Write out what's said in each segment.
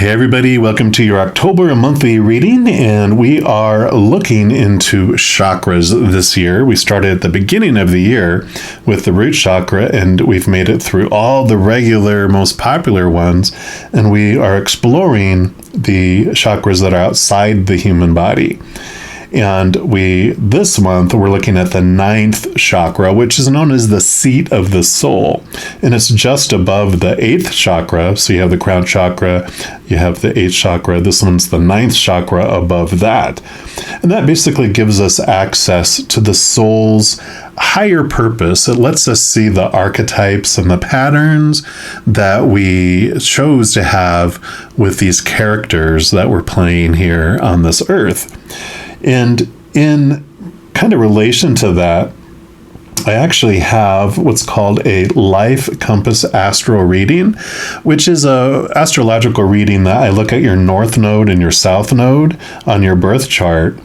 Hey everybody, welcome to your October monthly reading, and we are looking into chakras this year. We started at the beginning of the year with the root chakra, and we've made it through all the regular, most popular ones, and we are exploring the chakras that are outside the human body. And this month, we're looking at the 9th chakra, which is known as the seat of the soul. And it's just above the 8th chakra. So you have the crown chakra, you have the 8th chakra. This one's the 9th chakra above that. And that basically gives us access to the soul's higher purpose. It lets us see the archetypes and the patterns that we chose to have with these characters that we're playing here on this earth. And in kind of relation to that, I actually have what's called a life compass astral reading, which is a astrological reading that I look at your north node and your south node on your birth chart.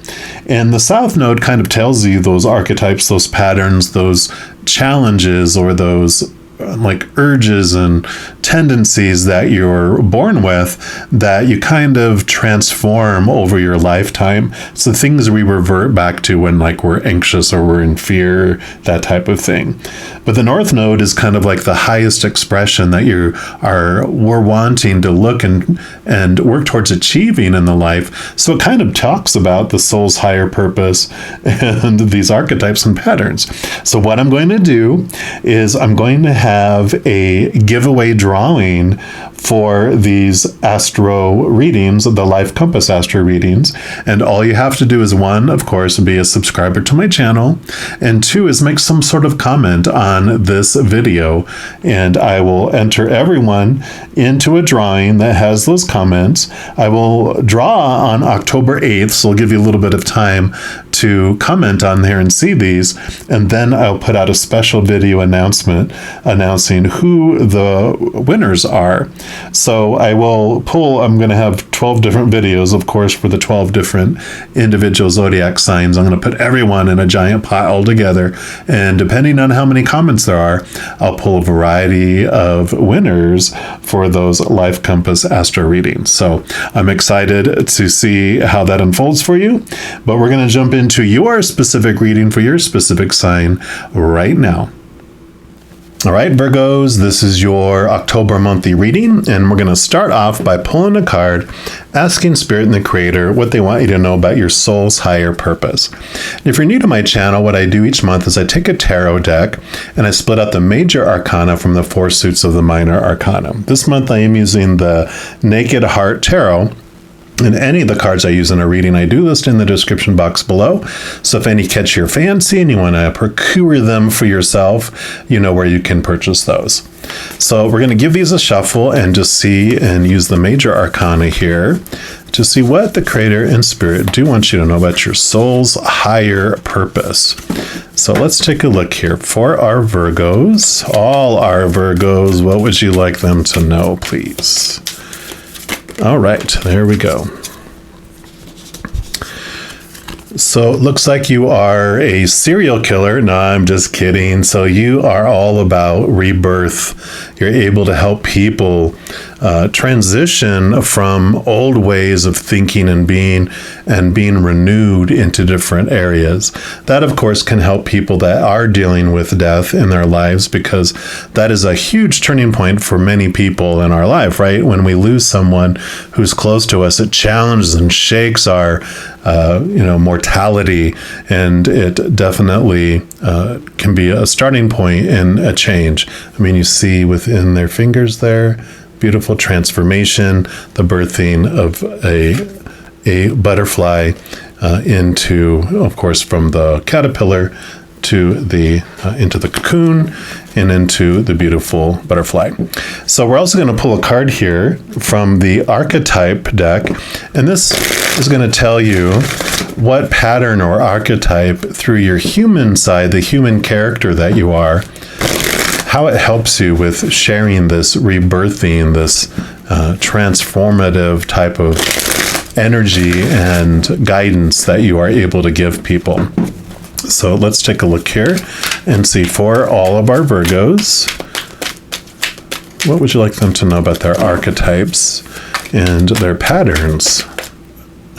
And the south node kind of tells you those archetypes, those patterns, those challenges, or those like urges and tendencies that you're born with that you kind of transform over your lifetime. It's the things we revert back to when like we're anxious or we're in fear, that type of thing. But the north node is kind of like the highest expression that we're wanting to look and work towards achieving in the life. So it kind of talks about the soul's higher purpose and these archetypes and patterns. So what I'm going to do is I'm going to have a giveaway drawing for these astro readings, the Life Compass astro readings. And all you have to do is, one, of course, be a subscriber to my channel, and two is make some sort of comment on this video, and I will enter everyone into a drawing that has those comments. I will draw on October 8th, so I'll give you a little bit of time to comment on there and see these, and then I'll put out a special video announcement announcing who the winners are. So I'm going to have 12 different videos, of course, for the 12 different individual zodiac signs. I'm going to put everyone in a giant pile together, and depending on how many comments there are, I'll pull a variety of winners for those Life Compass astro readings. So I'm excited to see how that unfolds for you, but we're going to jump into your specific reading for your specific sign right now. All right, Virgos, this is your October monthly reading, and we're going to start off by pulling a card, asking Spirit and the Creator what they want you to know about your soul's higher purpose. And if you're new to my channel, what I do each month is I take a tarot deck and I split out the major arcana from the 4 suits of the minor arcana. This month I am using the Naked Heart Tarot. And any of the cards I use in a reading, I do list in the description box below. So if any catch your fancy and you want to procure them for yourself, you know where you can purchase those. So we're going to give these a shuffle and just see and use the major arcana here to see what the Creator and Spirit do want you to know about your soul's higher purpose. So let's take a look here for our Virgos, all our Virgos. What would you like them to know, please? All right, there we go. So it looks like you are a serial killer. No, I'm just kidding. So you are all about rebirth. You're able to help people transition from old ways of thinking and being renewed into different areas. That, of course, can help people that are dealing with death in their lives, because that is a huge turning point for many people in our life, right? When we lose someone who's close to us, it challenges and shakes our mortality, and it definitely can be a starting point in a change. I mean, you see within their fingers there, beautiful transformation, the birthing of a butterfly into, of course, from the caterpillar to into the cocoon and into the beautiful butterfly. So we're also going to pull a card here from the archetype deck, and this is going to tell you what pattern or archetype through your human side, the human character that you are, how it helps you with sharing this rebirthing, this transformative type of energy and guidance that you are able to give people. So let's take a look here and see for all of our Virgos What would you like them to know about their archetypes and their patterns?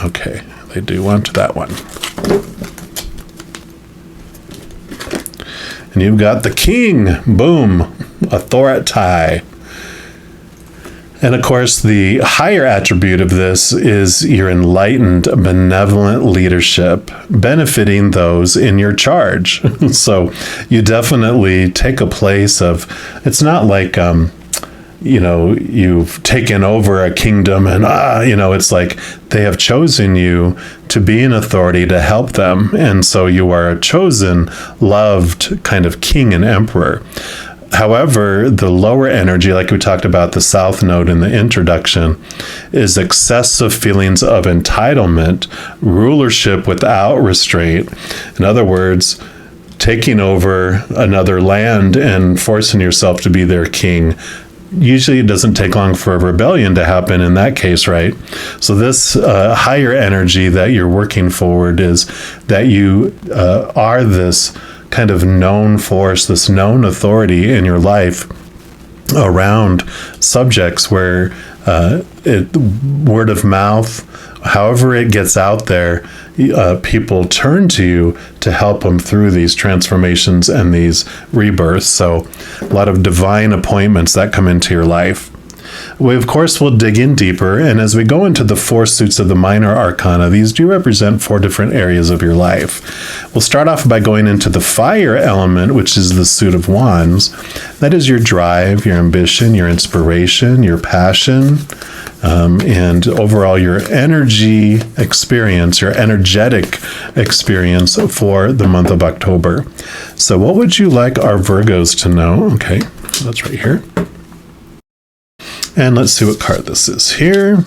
Okay, they do want that one. And you've got the king. Boom. Authority. And of course, the higher attribute of this is your enlightened, benevolent leadership, benefiting those in your charge. So you definitely take a place of, it's not like, you've taken over a kingdom and, it's like they have chosen you to be an authority to help them. And so you are a chosen, loved kind of king and emperor. However, the lower energy, like we talked about the South Node in the introduction, is excessive feelings of entitlement, rulership without restraint. In other words, taking over another land and forcing yourself to be their king. Usually it doesn't take long for a rebellion to happen in that case, right? So this higher energy that you're working forward is that you are this kind of known force, this known authority in your life around subjects where word of mouth, however it gets out there, people turn to you to help them through these transformations and these rebirths. So a lot of divine appointments that come into your life. We, of course, will dig in deeper, and as we go into the 4 suits of the minor arcana, these do represent 4 different areas of your life. We'll start off by going into the fire element, which is the suit of wands. That is your drive, your ambition, your inspiration, your passion, and overall your energy experience, your energetic experience for the month of October. So what would you like our Virgos to know? Okay, that's right here. And let's see what card this is here.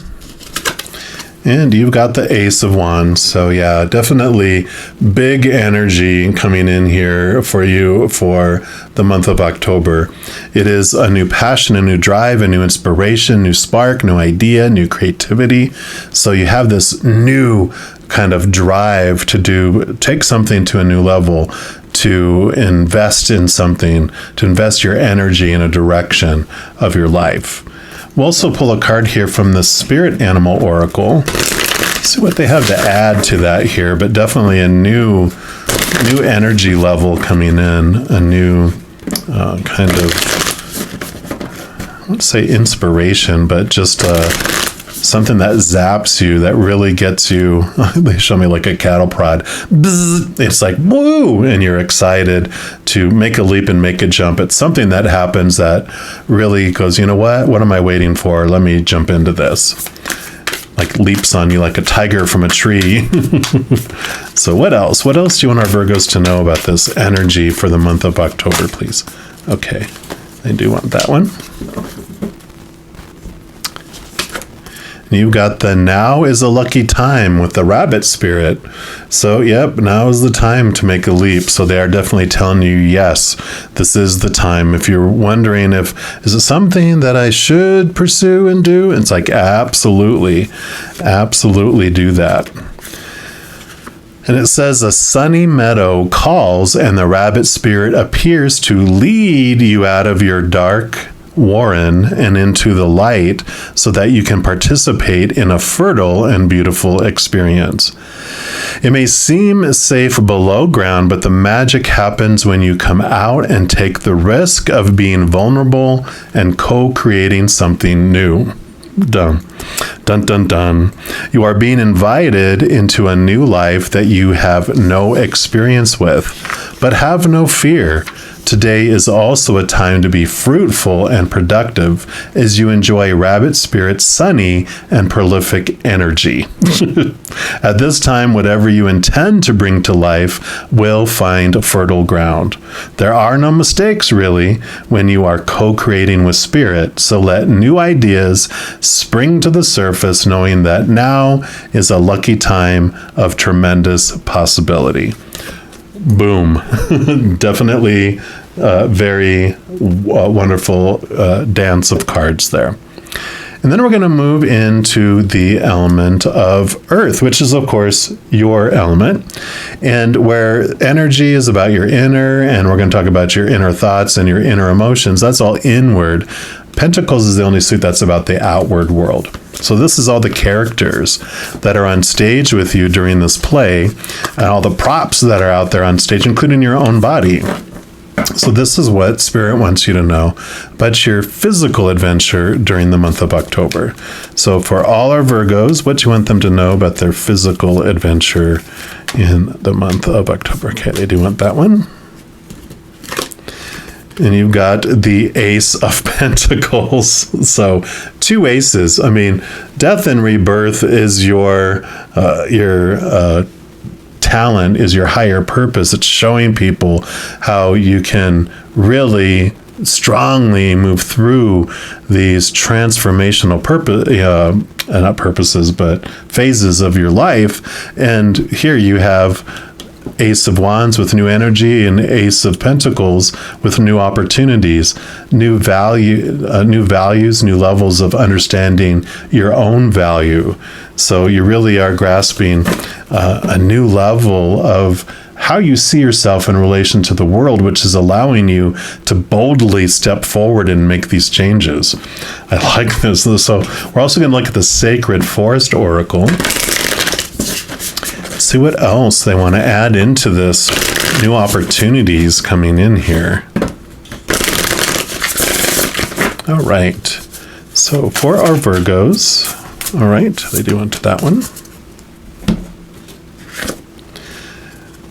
And you've got the Ace of Wands. So yeah, definitely big energy coming in here for you for the month of October. It is a new passion, a new drive, a new inspiration, new spark, new idea, new creativity. So you have this new kind of drive to take something to a new level, to invest in something, to invest your energy in a direction of your life. We'll also pull a card here from the Spirit Animal Oracle. See what they have to add to that here, but definitely a new energy level coming in, a new kind of, I wouldn't say inspiration, but just something that zaps you, that really gets you. They show me like a cattle prod. Bzz, it's like, woo, and you're excited to make a leap and make a jump. It's something that happens that really goes, you know what? What am I waiting for? Let me jump into this. Like leaps on you like a tiger from a tree. So what else? What else do you want our Virgos to know about this energy for the month of October, please? Okay, I do want that one. You've got the now is a lucky time with the rabbit spirit. So, yep, now is the time to make a leap. So they are definitely telling you, yes, this is the time. If you're wondering is it something that I should pursue and do? It's like, absolutely, absolutely do that. And it says a sunny meadow calls and the rabbit spirit appears to lead you out of your dark warren and into the light so that you can participate in a fertile and beautiful experience. It may seem safe below ground, but the magic happens when you come out and take the risk of being vulnerable and co-creating something new. Dun, dun, dun, dun. You are being invited into a new life that you have no experience with, but have no fear. Today is also a time to be fruitful and productive as you enjoy Rabbit Spirit's sunny and prolific energy. At this time, whatever you intend to bring to life will find fertile ground. There are no mistakes, really, when you are co-creating with Spirit, so let new ideas spring to the surface, knowing that now is a lucky time of tremendous possibility. Boom. Definitely very wonderful dance of cards there. And then we're going to move into the element of earth, which is, of course, your element, and where energy is about your inner, and we're going to talk about your inner thoughts and your inner emotions. That's all inward. Pentacles is the only suit that's about the outward world. So this is all the characters that are on stage with you during this play, and all the props that are out there on stage, including your own body. So this is what Spirit wants you to know about your physical adventure during the month of October. So for all our Virgos, what do you want them to know about their physical adventure in the month of October? Okay, they do want that one. And you've got the Ace of Pentacles. So 2 aces. I mean, death and rebirth is your talent, is your higher purpose. It's showing people how you can really strongly move through these transformational phases of your life. And here you have Ace of Wands with new energy and Ace of Pentacles with new opportunities, new values, new levels of understanding your own value. So you really are grasping a new level of how you see yourself in relation to the world, which is allowing you to boldly step forward and make these changes. I like this. So we're also going to look at the Sacred Forest Oracle. See what else they want to add into this. New opportunities coming in here. All right. So for our Virgos, all right, they do want that one.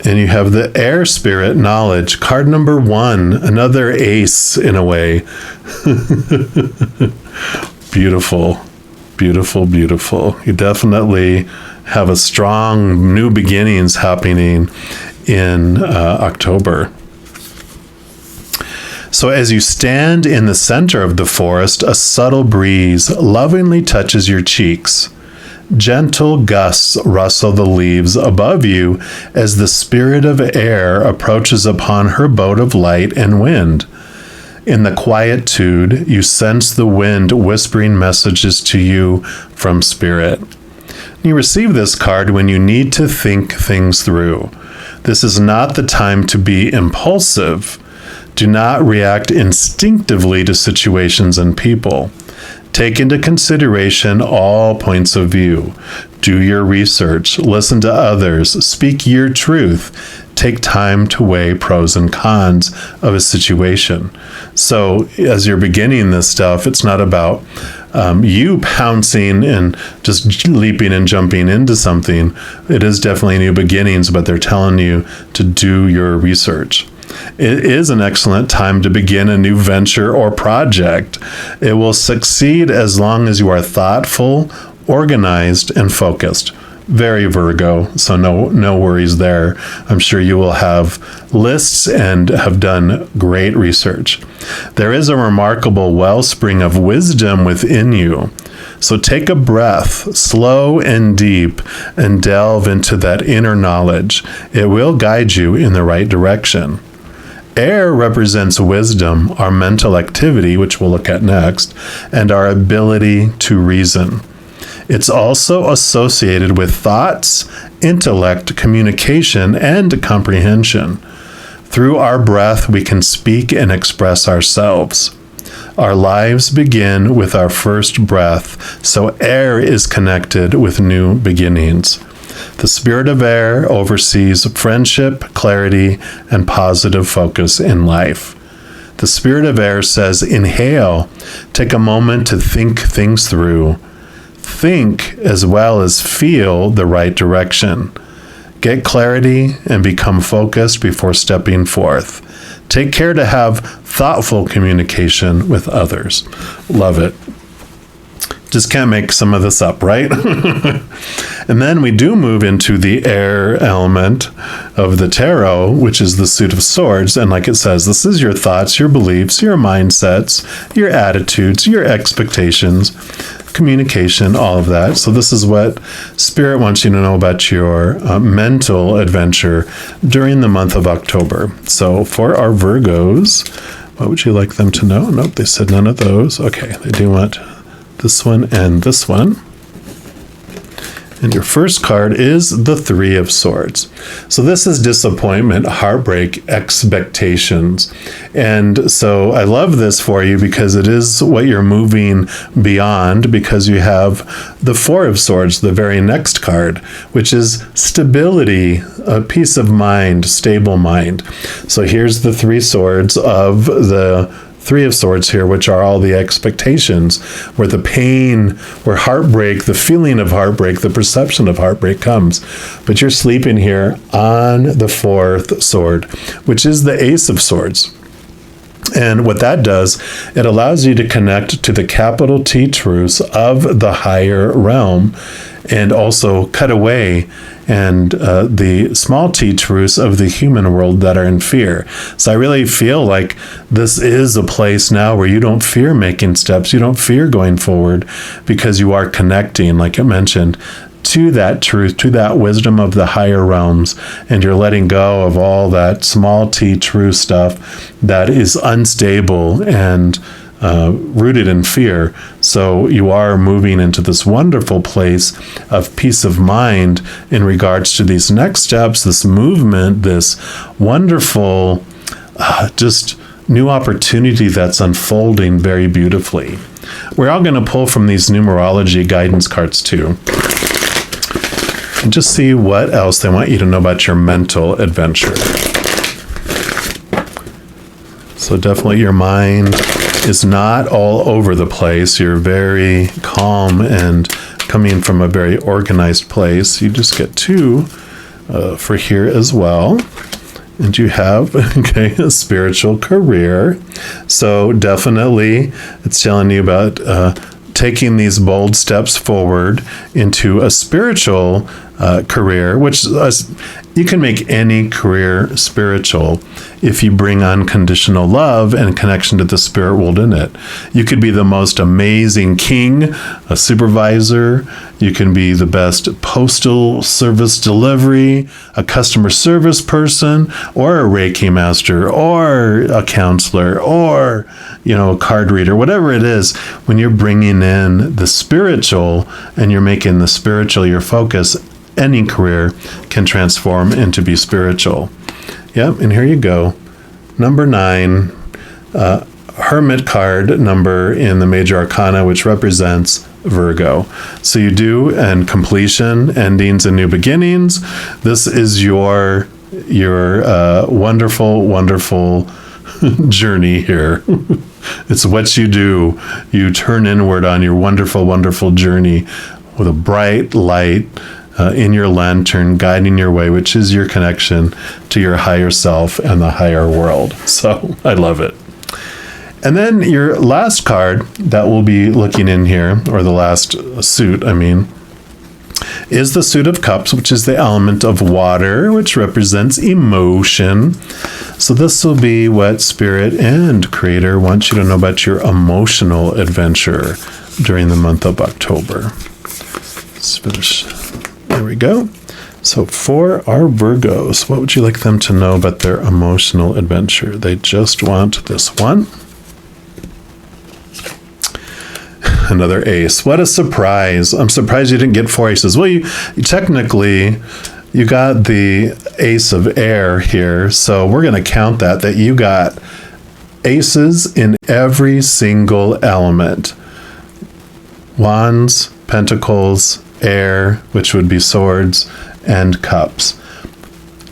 And you have the Air Spirit Knowledge, card number 1, another ace in a way. Beautiful, beautiful, beautiful. You definitely have a strong new beginnings happening in October. So as you stand in the center of the forest, a subtle breeze lovingly touches your cheeks. Gentle gusts rustle the leaves above you as the spirit of air approaches upon her boat of light and wind. In the quietude, you sense the wind whispering messages to you from spirit. You receive this card when you need to think things through. This is not the time to be impulsive. Do not react instinctively to situations and people. Take into consideration all points of view. Do your research. Listen to others. Speak your truth. Take time to weigh pros and cons of a situation. So as you're beginning this stuff, it's not about you pouncing and just leaping and jumping into something. It is definitely new beginnings, but they're telling you to do your research. It is an excellent time to begin a new venture or project. It will succeed as long as you are thoughtful, organized, and focused. Very Virgo, so no worries there. I'm sure you will have lists and have done great research. There is a remarkable wellspring of wisdom within you. So take a breath, slow and deep, and delve into that inner knowledge. It will guide you in the right direction. Air represents wisdom, our mental activity, which we'll look at next, and our ability to reason. It's also associated with thoughts, intellect, communication, and comprehension. Through our breath, we can speak and express ourselves. Our lives begin with our first breath, so air is connected with new beginnings. The spirit of air oversees friendship, clarity, and positive focus in life. The spirit of air says, inhale, take a moment to think things through. Think as well as feel the right direction. Get clarity and become focused before stepping forth. Take care to have thoughtful communication with others. Love it. Just can't make some of this up, right? And then we do move into the air element of the tarot, which is the suit of swords. And like it says, this is your thoughts, your beliefs, your mindsets, your attitudes, your expectations, communication, all of that. So this is what Spirit wants you to know about your mental adventure during the month of October. So for our Virgos, what would you like them to know? Nope, they said none of those. Okay, they do want this one and this one. And your first card is the Three of Swords. So this is disappointment, heartbreak, expectations. And so I love this for you because it is what you're moving beyond, because you have the Four of Swords, the very next card, which is stability, a peace of mind, stable mind. So here's the Three Swords of the Three of Swords here, which are all the expectations, where the pain, where heartbreak, the feeling of heartbreak, the perception of heartbreak comes. But you're sleeping here on the fourth sword, which is the Ace of Swords. And what that does, it allows you to connect to the capital T truths of the higher realm, and also cut away and the small t truths of the human world that are in fear. So I really feel like this is a place now where you don't fear making steps, you don't fear going forward, because you are connecting, like I mentioned, to that truth, to that wisdom of the higher realms, and you're letting go of all that small t true stuff that is unstable and rooted in fear. So you are moving into this wonderful place of peace of mind in regards to these next steps, this movement, this wonderful just new opportunity that's unfolding very beautifully. We're all going to pull from these numerology guidance cards too, and just see what else they want you to know about your mental adventure. So definitely your mind is not all over the place. You're very calm and coming from a very organized place. You just get two for here as well. And you have, a spiritual career. So definitely it's telling you about taking these bold steps forward into a spiritual career, which you can make any career spiritual if you bring unconditional love and connection to the spirit world in it. You could be the most amazing king, a supervisor. You can be the best postal service delivery, a customer service person, or a Reiki master, or a counselor, or, a card reader, whatever it is. When you're bringing in the spiritual and you're making the spiritual your focus, any career can transform into be spiritual. Yep, and here you go. Number 9, Hermit card number in the Major Arcana, which represents Virgo. So you do and completion, endings, and new beginnings. This is your wonderful, wonderful journey here. It's what you do. You turn inward on your wonderful, wonderful journey with a bright light in your lantern guiding your way, which is your connection to your higher self and the higher world. So I love it. And then your last card that we'll be looking in here, or the last suit, is the Suit of Cups, which is the element of water, which represents emotion. So this will be what Spirit and Creator wants you to know about your emotional adventure during the month of October. Let's finish. There we go. So for our Virgos, what would you like them to know about their emotional adventure? They just want this one. Another ace. What a surprise. I'm surprised you didn't get 4 aces. Well, you technically, you got the ace of air here. So we're going to count that you got aces in every single element. Wands, pentacles, air, which would be swords, and cups.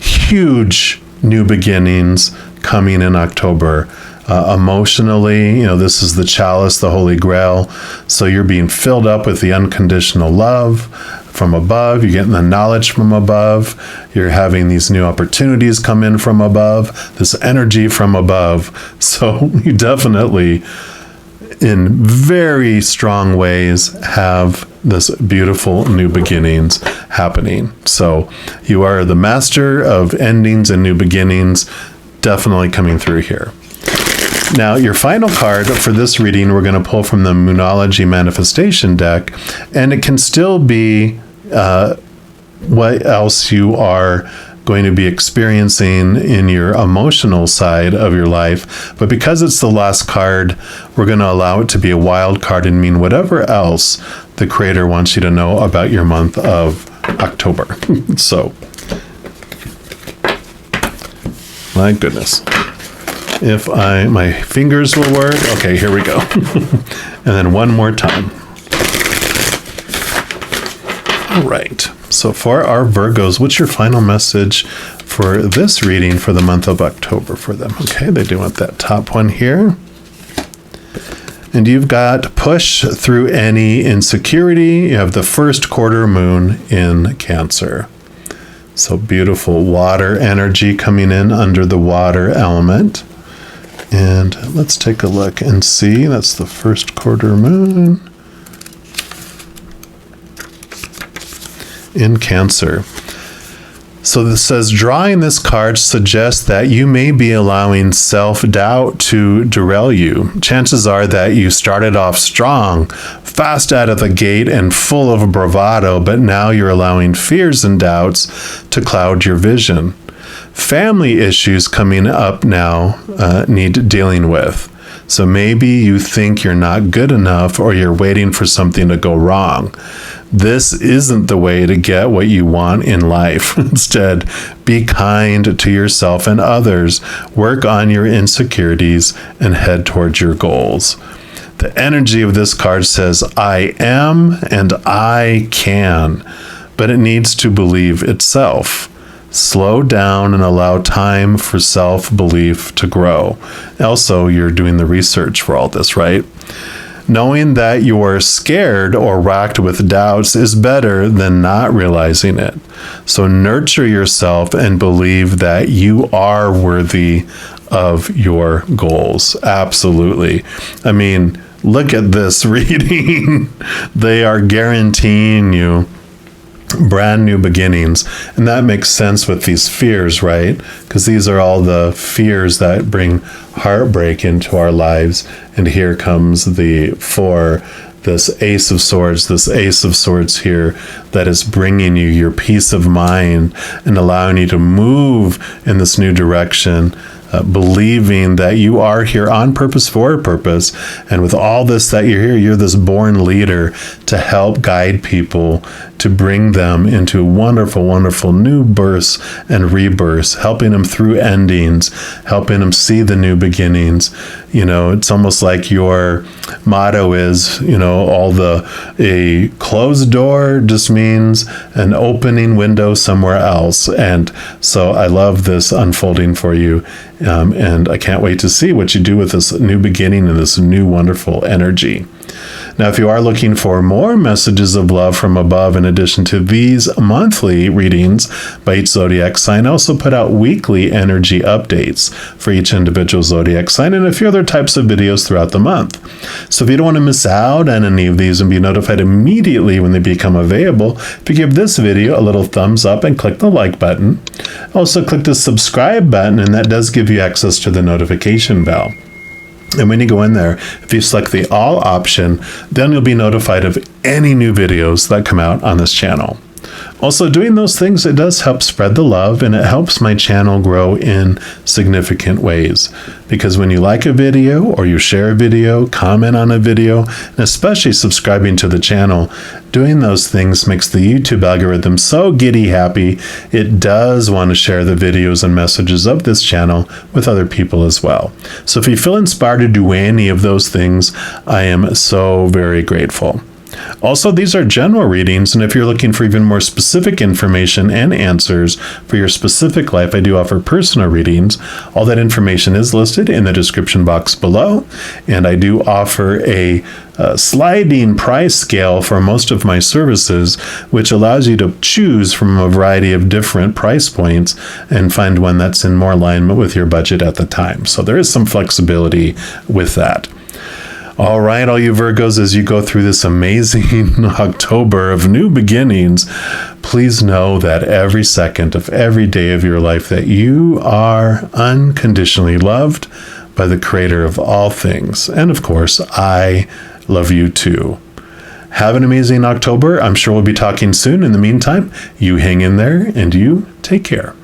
Huge new beginnings coming in October. Emotionally, this is the chalice, the Holy Grail. So you're being filled up with the unconditional love from above. You're getting the knowledge from above. You're having these new opportunities come in from above, this energy from above. So you definitely, in very strong ways, have this beautiful new beginnings happening. So you are the master of endings and new beginnings, definitely coming through here. Now, your final card for this reading, we're going to pull from the Moonology Manifestation deck, and it can still be what else you are going to be experiencing in your emotional side of your life. But because it's the last card, we're going to allow it to be a wild card and mean whatever else the Creator wants you to know about your month of October. So, my goodness. If my fingers will work. Okay, here we go. And then one more time. All right. So for our Virgos, what's your final message for this reading for the month of October for them? Okay, they do want that top one here. And you've got push through any insecurity. You have the first quarter moon in Cancer. So beautiful water energy coming in under the water element. And let's take a look and see. That's the first quarter moon in Cancer. So this says, drawing this card suggests that you may be allowing self-doubt to derail you. Chances are that you started off strong, fast out of the gate and full of bravado, but now you're allowing fears and doubts to cloud your vision. Family issues coming up now need dealing with. So maybe you think you're not good enough or you're waiting for something to go wrong. This isn't the way to get what you want in life. Instead, be kind to yourself and others, work on your insecurities, and head towards your goals. The energy of this card says, I am and I can, but it needs to believe itself. Slow down and allow time for self-belief to grow. Also, you're doing the research for all this, right? Knowing that you are scared or racked with doubts is better than not realizing it. So nurture yourself and believe that you are worthy of your goals. Absolutely. I mean, look at this reading. They are guaranteeing you brand new beginnings. And that makes sense with these fears, right? Because these are all the fears that bring heartbreak into our lives. And here comes the four, this Ace of Swords here that is bringing you your peace of mind and allowing you to move in this new direction. Believing that you are here on purpose for a purpose. And with all this that you're here, you're this born leader to help guide people, to bring them into wonderful, wonderful new births and rebirths, helping them through endings, helping them see the new beginnings. You know, it's almost like your motto is, a closed door just means an opening window somewhere else. And so I love this unfolding for you. And I can't wait to see what you do with this new beginning and this new wonderful energy. Now, if you are looking for more messages of love from above, in addition to these monthly readings by each zodiac sign, I also put out weekly energy updates for each individual zodiac sign and a few other types of videos throughout the month. So if you don't want to miss out on any of these and be notified immediately when they become available, if you give this video a little thumbs up and click the like button. Also click the subscribe button, and that does give you access to the notification bell. And when you go in there, if you select the all option, then you'll be notified of any new videos that come out on this channel. Also, doing those things, it does help spread the love, and it helps my channel grow in significant ways. Because when you like a video or you share a video, comment on a video, and especially subscribing to the channel, doing those things makes the YouTube algorithm so giddy happy, it does want to share the videos and messages of this channel with other people as well. So if you feel inspired to do any of those things, I am so very grateful. Also, these are general readings, and if you're looking for even more specific information and answers for your specific life, I do offer personal readings. All that information is listed in the description box below, and I do offer a sliding price scale for most of my services, which allows you to choose from a variety of different price points and find one that's in more alignment with your budget at the time. So there is some flexibility with that. All right, all you Virgos, as you go through this amazing October of new beginnings, please know that every second of every day of your life that you are unconditionally loved by the Creator of all things. And of course, I love you too. Have an amazing October. I'm sure we'll be talking soon. In the meantime, you hang in there and you take care.